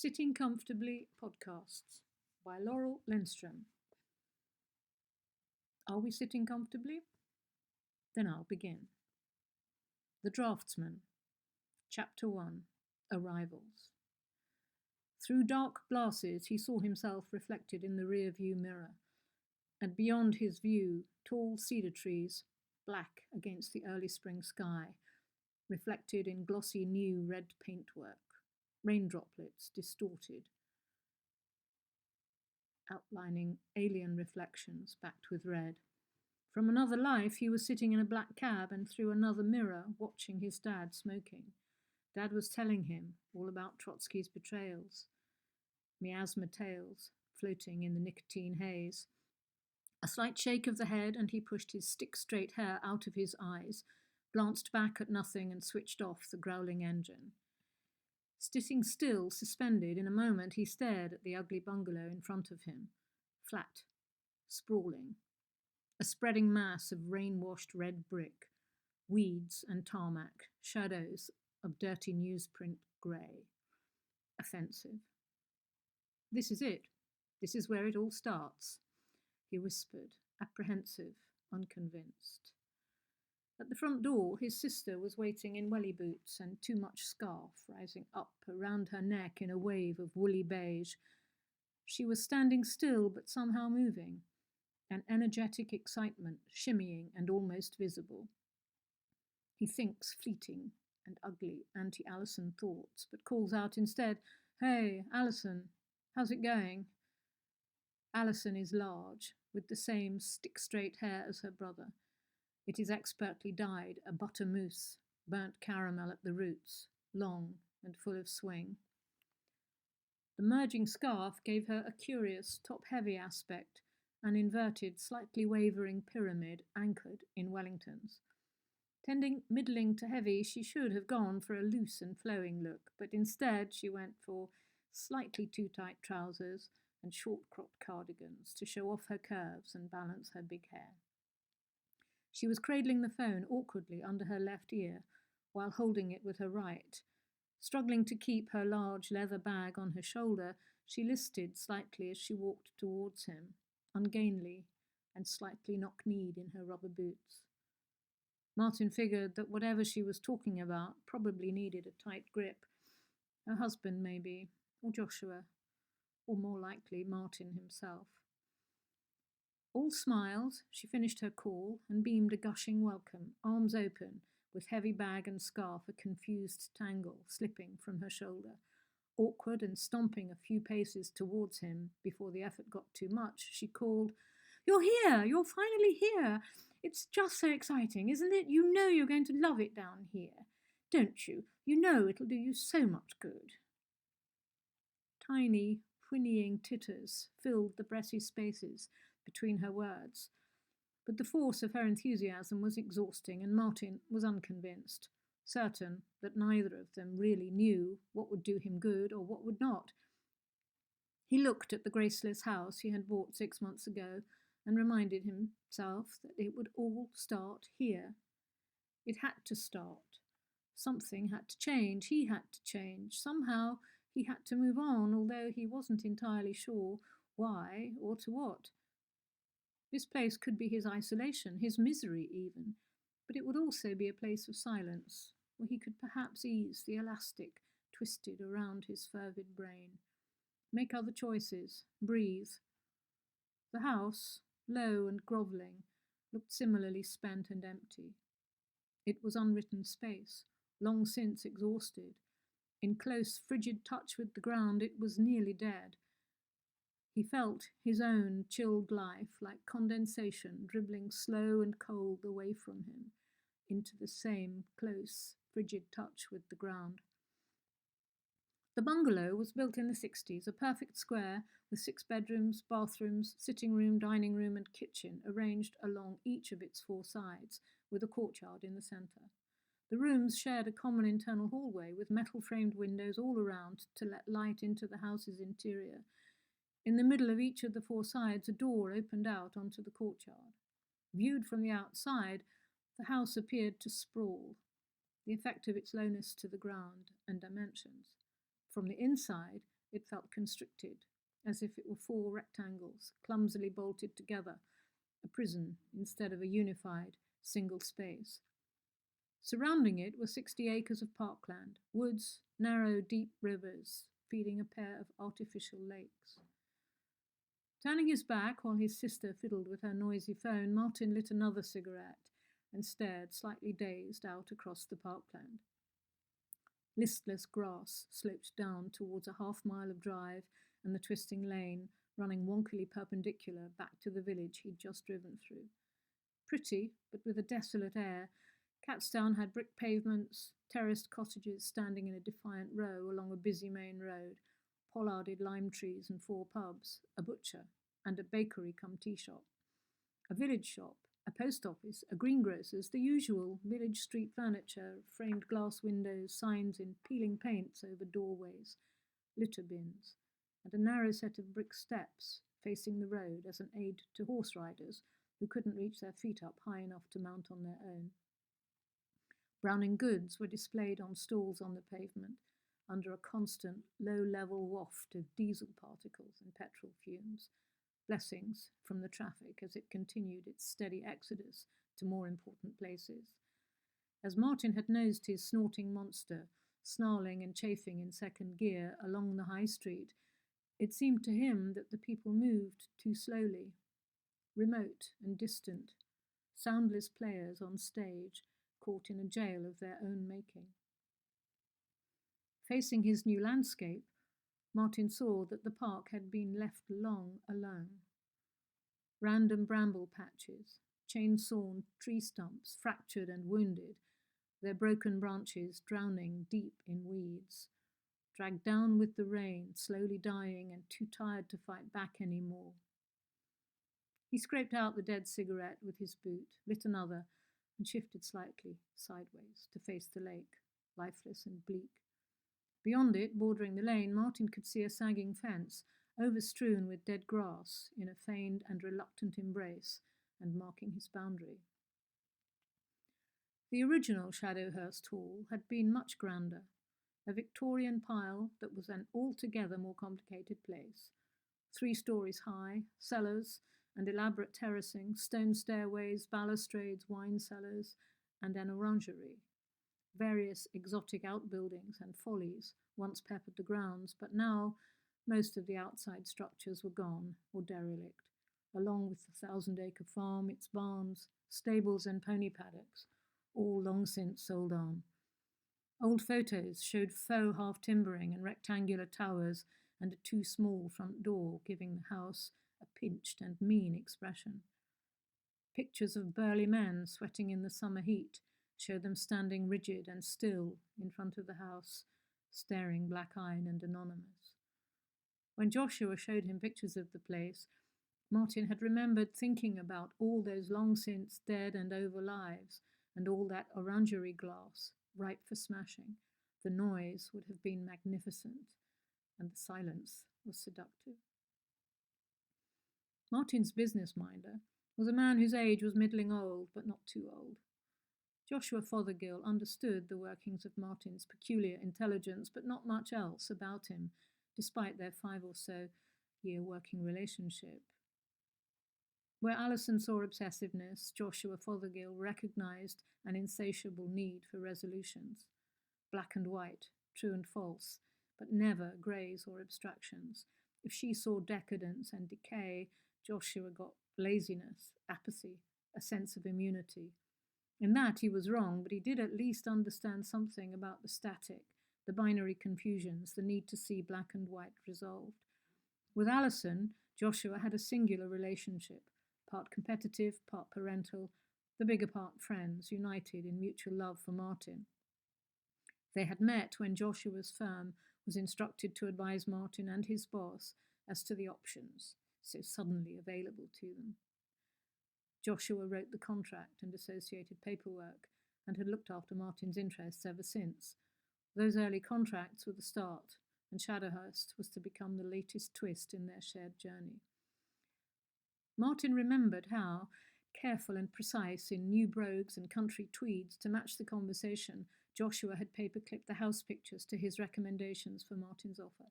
Sitting Comfortably Podcasts by Laurel Lindstrom. Are we sitting comfortably? Then I'll begin. The Draftsman, Chapter 1, Arrivals. Through dark glasses he saw himself reflected in the rear-view mirror, and beyond his view tall cedar trees, black against the early spring sky, reflected in glossy new red paintwork, rain droplets distorted, outlining alien reflections backed with red. From another life, he was sitting in a black cab and through another mirror watching his dad smoking. Dad was telling him all about Trotsky's betrayals, miasma tales floating in the nicotine haze. A slight shake of the head and he pushed his stick-straight hair out of his eyes, glanced back at nothing and switched off the growling engine. Sitting still, suspended, in a moment he stared at the ugly bungalow in front of him, flat, sprawling, a spreading mass of rain-washed red brick, weeds and tarmac, shadows of dirty newsprint grey. Offensive. This is it. This is where it all starts, he whispered, apprehensive, unconvinced. At the front door, his sister was waiting in welly boots and too much scarf rising up around her neck in a wave of woolly beige. She was standing still but somehow moving, an energetic excitement shimmying and almost visible. He thinks fleeting and ugly anti-Alison thoughts, but calls out instead, "Hey, Alison, how's it going?" Alison is large, with the same stick-straight hair as her brother. It is expertly dyed a butter mousse, burnt caramel at the roots, long and full of swing. The merging scarf gave her a curious, top-heavy aspect, an inverted, slightly wavering pyramid anchored in Wellingtons. Tending middling to heavy, she should have gone for a loose and flowing look, but instead she went for slightly too tight trousers and short-cropped cardigans to show off her curves and balance her big hair. She was cradling the phone awkwardly under her left ear while holding it with her right. Struggling to keep her large leather bag on her shoulder, she listed slightly as she walked towards him, ungainly and slightly knock-kneed in her rubber boots. Martin figured that whatever she was talking about probably needed a tight grip. Her husband, maybe, or Joshua, or more likely Martin himself. All smiles, she finished her call and beamed a gushing welcome, arms open, with heavy bag and scarf a confused tangle slipping from her shoulder. Awkward and stomping a few paces towards him before the effort got too much, she called, "You're here! You're finally here! It's just so exciting, isn't it? You know you're going to love it down here, don't you? You know it'll do you so much good." Tiny, whinnying titters filled the breathy spaces between her words, but the force of her enthusiasm was exhausting, and Martin was unconvinced, certain that neither of them really knew what would do him good or what would not. He looked at the graceless house he had bought 6 months ago and reminded himself that it would all start here. It had to start. Something had to change. He had to change. Somehow he had to move on, although he wasn't entirely sure why or to what. This place could be his isolation, his misery even, but it would also be a place of silence, where he could perhaps ease the elastic twisted around his fervid brain. Make other choices, breathe. The house, low and grovelling, looked similarly spent and empty. It was unwritten space, long since exhausted. In close, frigid touch with the ground, it was nearly dead. He felt his own chilled life like condensation dribbling slow and cold away from him into the same close, frigid touch with the ground. The bungalow was built in the 60s, a perfect square with 6 bedrooms, bathrooms, sitting room, dining room and kitchen arranged along each of its 4 sides, with a courtyard in the centre. The rooms shared a common internal hallway with metal-framed windows all around to let light into the house's interior. In the middle of each of the 4 sides, a door opened out onto the courtyard. Viewed from the outside, the house appeared to sprawl, the effect of its lowness to the ground and dimensions. From the inside, It felt constricted, as if it were four rectangles, clumsily bolted together, a prison instead of a unified, single space. Surrounding it were 60 acres of parkland, woods, narrow, deep rivers, feeding a pair of artificial lakes. Turning his back while his sister fiddled with her noisy phone, Martin lit another cigarette and stared, slightly dazed, out across the parkland. Listless grass sloped down towards a half-mile of drive and the twisting lane, running wonkily perpendicular back to the village he'd just driven through. Pretty, but with a desolate air, Catstown had brick pavements, terraced cottages standing in a defiant row along a busy main road, pollarded lime trees and 4 pubs, a butcher, and a bakery come tea shop. A village shop, a post office, a greengrocer's, the usual village street furniture, framed glass windows, signs in peeling paints over doorways, litter bins, and a narrow set of brick steps facing the road as an aid to horse riders who couldn't reach their feet up high enough to mount on their own. Browning goods were displayed on stalls on the pavement, under a constant, low-level waft of diesel particles and petrol fumes, blessings from the traffic as it continued its steady exodus to more important places. As Martin had nosed his snorting monster, snarling and chafing in second gear along the high street, it seemed to him that the people moved too slowly, remote and distant, soundless players on stage, caught in a jail of their own making. Facing his new landscape, Martin saw that the park had been left long alone. Random bramble patches, chain-sawn tree stumps, fractured and wounded, their broken branches drowning deep in weeds, dragged down with the rain, slowly dying and too tired to fight back any more. He scraped out the dead cigarette with his boot, lit another, and shifted slightly sideways to face the lake, lifeless and bleak. Beyond it, bordering the lane, Martin could see a sagging fence, overstrewn with dead grass, in a feigned and reluctant embrace, and marking his boundary. The original Shadowhurst Hall had been much grander, a Victorian pile that was an altogether more complicated place. 3 stories high, cellars and elaborate terracing, stone stairways, balustrades, wine cellars, and an orangery. Various exotic outbuildings and follies once peppered the grounds, but now most of the outside structures were gone or derelict, along with the 1,000-acre farm, its barns, stables and pony paddocks, all long since sold on. Old photos showed faux half-timbering and rectangular towers and a too small front door, giving the house a pinched and mean expression. Pictures of burly men sweating in the summer heat showed them standing rigid and still in front of the house, staring black-eyed and anonymous. When Joshua showed him pictures of the place, Martin had remembered thinking about all those long since dead and over lives, and all that orangery glass, ripe for smashing. The noise would have been magnificent, and the silence was seductive. Martin's business minder was a man whose age was middling old, but not too old. Joshua Fothergill understood the workings of Martin's peculiar intelligence, but not much else about him, despite their 5 or so year working relationship. Where Alison saw obsessiveness, Joshua Fothergill recognized an insatiable need for resolutions. Black and white, true and false, but never greys or abstractions. If she saw decadence and decay, Joshua got laziness, apathy, a sense of immunity. In that he was wrong, but he did at least understand something about the static, the binary confusions, the need to see black and white resolved. With Alison, Joshua had a singular relationship, part competitive, part parental, the bigger part friends, united in mutual love for Martin. They had met when Joshua's firm was instructed to advise Martin and his boss as to the options so suddenly available to them. Joshua wrote the contract and associated paperwork and had looked after Martin's interests ever since. Those early contracts were the start, and Shadowhurst was to become the latest twist in their shared journey. Martin remembered how, careful and precise in new brogues and country tweeds to match the conversation, Joshua had paper-clipped the house pictures to his recommendations for Martin's offer.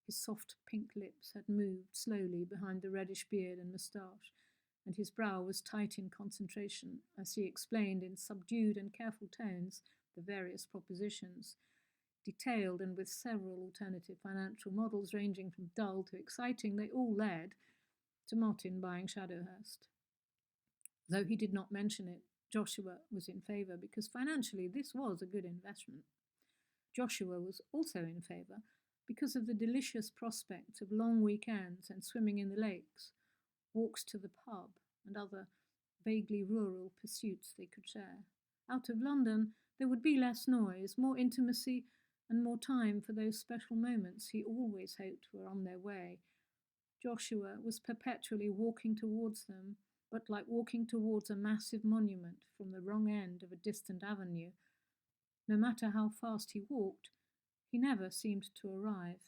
His soft pink lips had moved slowly behind the reddish beard and moustache, and his brow was tight in concentration as he explained in subdued and careful tones the various propositions. Detailed and with several alternative financial models ranging from dull to exciting, they all led to Martin buying Shadowhurst. Though he did not mention it, Joshua was in favour because financially this was a good investment. Joshua was also in favour because of the delicious prospect of long weekends and swimming in the lakes, walks to the pub, and other vaguely rural pursuits they could share. Out of London, there would be less noise, more intimacy, and more time for those special moments he always hoped were on their way. Joshua was perpetually walking towards them, but like walking towards a massive monument from the wrong end of a distant avenue. No matter how fast he walked, he never seemed to arrive.